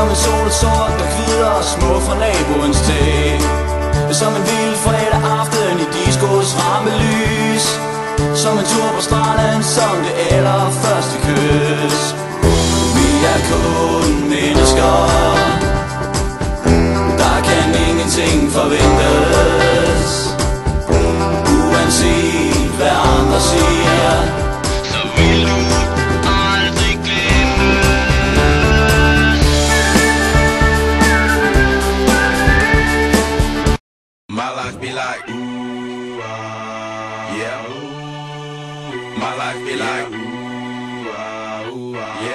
Som en solsort, der kvider små fra naboens tag. Som en vild fredag aften i discos ramelys. Som en tur på stranden, som det allerførste kys. Vi er kun mennesker, der kan ingenting forventes. Uanset hvad andre siger, så vil du aldrig glemmes. My life be like ooh, yeah. My life be like ooh, yeah.